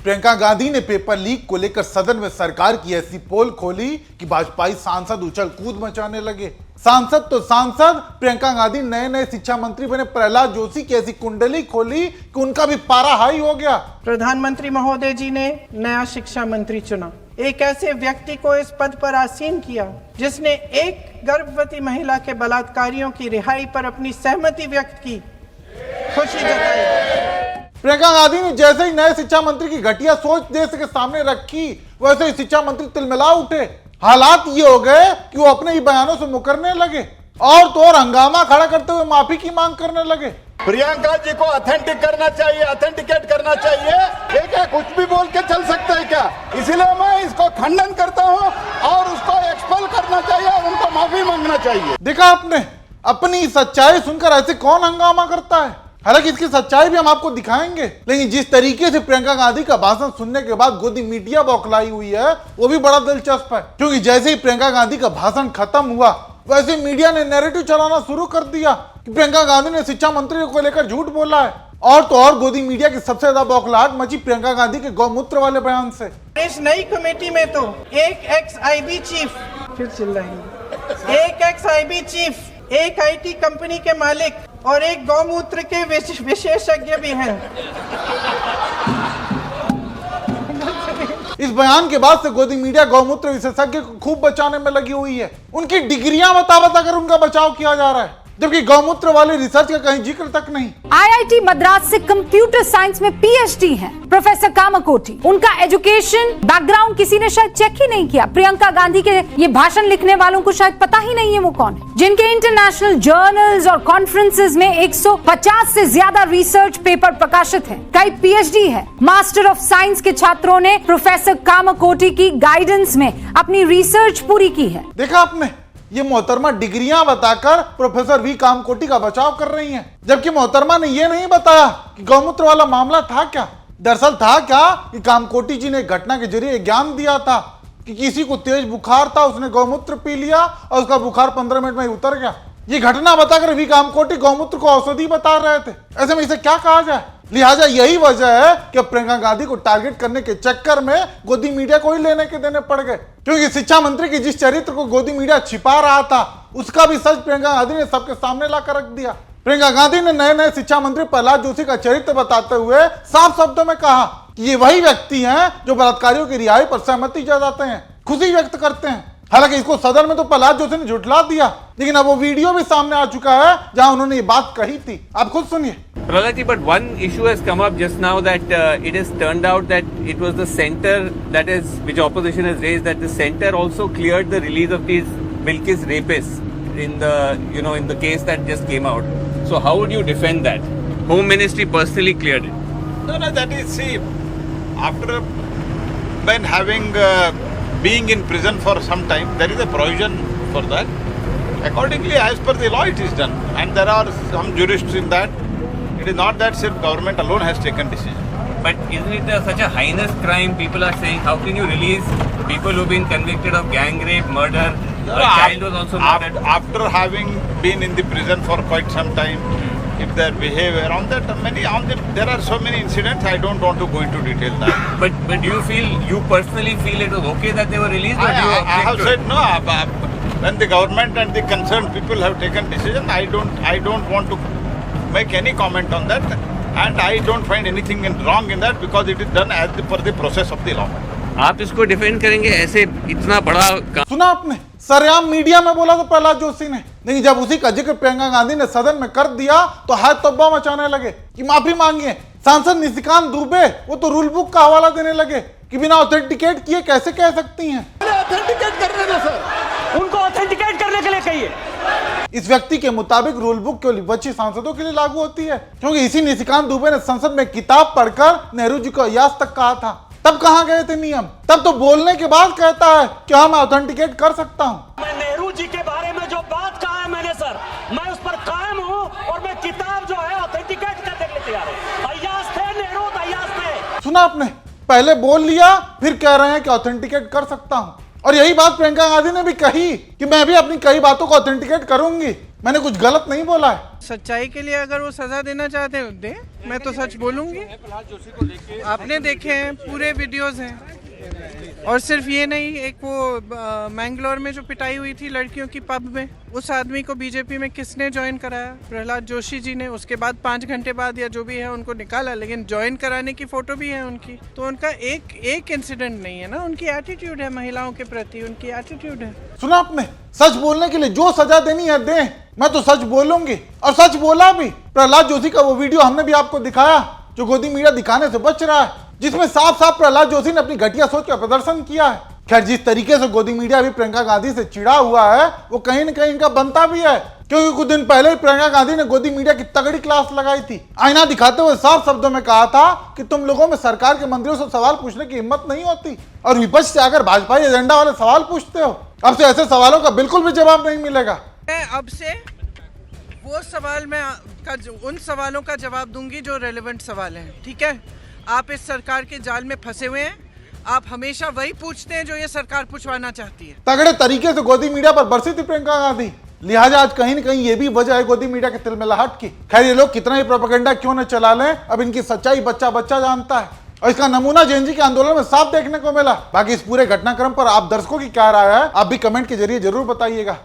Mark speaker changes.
Speaker 1: प्रियंका गांधी ने paper leak को लेकर सदन में सरकार की ऐसी पोल खोली कि भाजपाई सांसद उछल कूद मचाने लगे। सांसद तो सांसद, प्रियंका गांधी नए नए शिक्षा मंत्री बने प्रहलाद जोशी की ऐसी कुंडली खोली कि उनका भी पारा हाई हो गया।
Speaker 2: प्रधानमंत्री महोदय जी ने नया शिक्षा मंत्री चुना, एक ऐसे व्यक्ति को इस पद पर आसीन किया जिसने एक गर्भवती महिला के बलात्कारियों की रिहाई पर अपनी सहमति व्यक्त की, खुशी जताई।
Speaker 1: प्रियंका गांधी ने जैसे ही नए शिक्षा मंत्री की घटिया सोच देश के सामने रखी, वैसे ही शिक्षा मंत्री तिलमिला उठे। हालात ये हो गए कि वो अपने ही बयानों से मुकरने लगे और तो और हंगामा खड़ा करते हुए माफी की मांग करने लगे।
Speaker 3: प्रियंका जी को ऑथेंटिक करना चाहिए, ऑथेंटिकेट करना चाहिए। ये क्या कुछ भी बोल के चल सकता है क्या? इसलिए मैं इसको खंडन करता हूँ और उसको एक्सपेल करना चाहिए और उनको माफी मांगना चाहिए।
Speaker 1: देखा आपने, अपनी सच्चाई सुनकर ऐसे कौन हंगामा करता है। हालांकि इसकी सच्चाई भी हम आपको दिखाएंगे, लेकिन जिस तरीके से प्रियंका गांधी का भाषण सुनने के बाद गोदी मीडिया बौखलाई हुई है, वो भी बड़ा दिलचस्प है। क्योंकि जैसे ही प्रियंका गांधी का भाषण खत्म हुआ, वैसे मीडिया ने नैरेटिव चलाना शुरू कर दिया कि प्रियंका गांधी ने शिक्षा मंत्री को लेकर झूठ बोला है। और तो और गोदी मीडिया की सबसे ज्यादा बौखलाहट मची प्रियंका गांधी के गौमूत्र वाले बयान से।
Speaker 2: इस नई कमेटी में तो एक एक्स आईबी चीफ, फिर चिल्लाएंगे, एक एक्स आईबी चीफ, एक आईटी कंपनी के मालिक और एक गौमूत्र के विशेषज्ञ भी हैं।
Speaker 1: इस बयान के बाद से गोदी मीडिया गौमूत्र विशेषज्ञ को खूब बचाने में लगी हुई है। उनकी डिग्रियां बता कर उनका बचाव किया जा रहा है, जबकि गौमूत्र वाले रिसर्च का कहीं जिक्र तक नहीं।
Speaker 4: आईआईटी मद्रास से कंप्यूटर साइंस में पीएचडी हैं प्रोफेसर कामाकोटी। उनका एजुकेशन बैकग्राउंड किसी ने शायद चेक ही नहीं किया। प्रियंका गांधी के ये भाषण लिखने वालों को शायद पता ही नहीं है वो कौन है, जिनके इंटरनेशनल जर्नल्स और कॉन्फ्रेंसेस में 150 से ज्यादा रिसर्च पेपर प्रकाशित हैं। कई पीएचडी है। मास्टर ऑफ साइंस के छात्रों ने प्रोफेसर कामाकोटी की गाइडेंस में अपनी रिसर्च पूरी की है।
Speaker 1: देखा आपने, ये मोहतरमा डिग्रियां बताकर प्रोफेसर वी कामकोटी का बचाव कर रही हैं, जबकि मोहतरमा ने ये नहीं बताया कि गौमूत्र वाला मामला था क्या। दरअसल था क्या कि कामकोटी जी ने घटना के जरिए ज्ञान दिया था कि किसी को तेज बुखार था, उसने गौमूत्र पी लिया और उसका बुखार 15 मिनट में ही उतर गया। ये घटना बताकर वी कामकोटी गौमूत्र को औषधि बता रहे थे। ऐसे में इसे क्या कहा जाए। लिहाजा यही वजह है कि प्रियंका गांधी को टारगेट करने के चक्कर में गोदी मीडिया को ही लेने के देने पड़ गए, क्योंकि शिक्षा मंत्री के जिस चरित्र को गोदी मीडिया छिपा रहा था, उसका भी सच प्रियंका गांधी ने सबके सामने लाकर रख दिया। प्रियंका गांधी ने नए नए शिक्षा मंत्री प्रहलाद जोशी का चरित्र बताते हुए साफ शब्दों में कहा कि ये वही व्यक्ति हैं जो बलात्कारियों की रिहाई पर सहमति जताते हैं, खुशी व्यक्त करते हैं। हालांकि इसको सदन में तो प्रहलाद जोशी ने झुठला दिया, लेकिन अब वो वीडियो भी सामने आ चुका है जहां उन्होंने ये बात कही थी। आप खुद सुनिए।
Speaker 5: Prahlad ji, but one issue has come up just now that it has turned out that it was the center that is, which opposition has raised, that the center also cleared the release of these Bilkis rapists in the, in the case that just came out. So how would you defend that? Home Ministry personally cleared it.
Speaker 3: No, that is, see, after when having being in prison for some time, there is a provision for that. Accordingly, as per the law, it is done, and there are some jurists in that. It is not that self government alone has taken decision.
Speaker 5: But isn't it such a heinous crime? People are saying, how can you release people who've been convicted of gang rape, murder? A child was also murdered.
Speaker 3: After having been in the prison for quite some time, if their behavior on that, there are so many incidents. I don't want to go into detail now.
Speaker 5: But do you personally feel it was okay that they were released? Or do you
Speaker 3: I have
Speaker 5: object to
Speaker 3: said no. When the government and the concerned people have taken decision, I don't want to make any comment on that, and I don't find anything wrong in that because it is done as per the process of the law.
Speaker 5: आप इसको defend करेंगे ऐसे इतना बड़ा
Speaker 1: सुना आपने, सरेआम media में बोला तो प्रहलाद जोशी ने, लेकिन जब उसी का जिक्र प्रियंका गांधी ने सदन में कर दिया तो हाथ तब्बा मचाने लगे कि माफी मांगिए। सांसद निशिकांत दुबे वो तो रूल बुक का हवाला देने लगे कि बिना ऑथेंटिकेट किए कैसे कह सकती हैं।
Speaker 3: ऑथेंटिकेट करने दो सर,
Speaker 6: उनको ऑथेंटिकेट करने के लिए कहिए।
Speaker 1: इस व्यक्ति के मुताबिक रूल बुक केवल विपक्षी सांसदों के लिए लागू होती है, क्योंकि इसी निशिकांत दुबे ने संसद में किताब पढ़कर नेहरू जी को अयास तक कहा था। तब कहां गए थे नियम? तब तो बोलने के बाद कहता है कि हाँ मैं ऑथेंटिकेट कर सकता हूं।
Speaker 6: मैं नेहरू जी के बारे में जो बात कहा है मैंने सर, मैं उस पर कायम हूं और मैं किताब जो है ऑथेंटिकेट करने के लिए तैयार हूं। अयास थे नेहरू, अयास थे।
Speaker 1: सुना आपने, पहले बोल लिया फिर कह रहे हैं कि ऑथेंटिकेट कर सकता हूं। और यही बात प्रियंका गांधी ने भी कही कि मैं भी अपनी कई बातों को ऑथेंटिकेट करूंगी। मैंने कुछ गलत नहीं बोला है।
Speaker 2: सच्चाई के लिए अगर वो सजा देना चाहते हैं दे, मैं तो सच बोलूंगी। आपने देखे हैं, पूरे वीडियोस हैं। और सिर्फ ये नहीं, एक वो मैंगलोर में जो पिटाई हुई थी लड़कियों की पब में, उस आदमी को बीजेपी में किसने ज्वाइन कराया? प्रहलाद जोशी जी ने। उसके बाद 5 घंटे बाद या जो भी है उनको निकाला, लेकिन ज्वाइन कराने की फोटो भी है उनकी। तो उनका एक इंसिडेंट नहीं है ना, उनकी एटीट्यूड है महिलाओं के प्रति, उनकी एटीट्यूड है।
Speaker 1: सुना आपने? सच बोलने के लिए जो सजा देनी है दे, मैं तो सच बोलूंगी और सच बोला भी। प्रहलाद जोशी का वो वीडियो हमने भी आपको दिखाया जो गोदी मीडिया दिखाने से बच रहा है, जिसमें साफ साफ प्रहलाद जोशी ने अपनी घटिया सोच का प्रदर्शन किया है। खैर, जिस तरीके से गोदी मीडिया अभी प्रियंका गांधी से चिढ़ा हुआ है वो कहीं न कहीं इनका बनता भी है, क्योंकि कुछ दिन पहले ही प्रियंका गांधी ने गोदी मीडिया की तगड़ी क्लास लगाई थी। आईना दिखाते हुए साफ शब्दों में कहा था कि तुम लोगों में सरकार के मंत्रियों से सवाल पूछने की हिम्मत नहीं होती और विपक्ष से आकर भाजपाई एजेंडा वाले सवाल पूछते हो। अब से ऐसे सवालों का बिल्कुल भी जवाब नहीं मिलेगा।
Speaker 2: अब से वो सवाल मैं उन सवालों का जवाब दूंगी जो रेलेवेंट सवाल हैं, ठीक है? आप इस सरकार के जाल में फंसे हुए हैं, आप हमेशा वही पूछते हैं जो ये सरकार पूछवाना चाहती है।
Speaker 1: तगड़े तरीके से गोदी मीडिया पर बरसी थी प्रियंका गांधी, लिहाजा आज कहीं न कहीं ये भी वजह है गोदी मीडिया के तिलमिलाहट की। खैर, ये लोग कितना ही प्रोपेगेंडा क्यों न चला लें, अब इनकी सच्चाई बच्चा बच्चा जानता है और इसका नमूना जेएनजी के आंदोलन में साफ देखने को मिला। बाकी इस पूरे घटनाक्रम पर आप दर्शकों की क्या राय है, आप भी कमेंट के जरिए जरूर बताइएगा।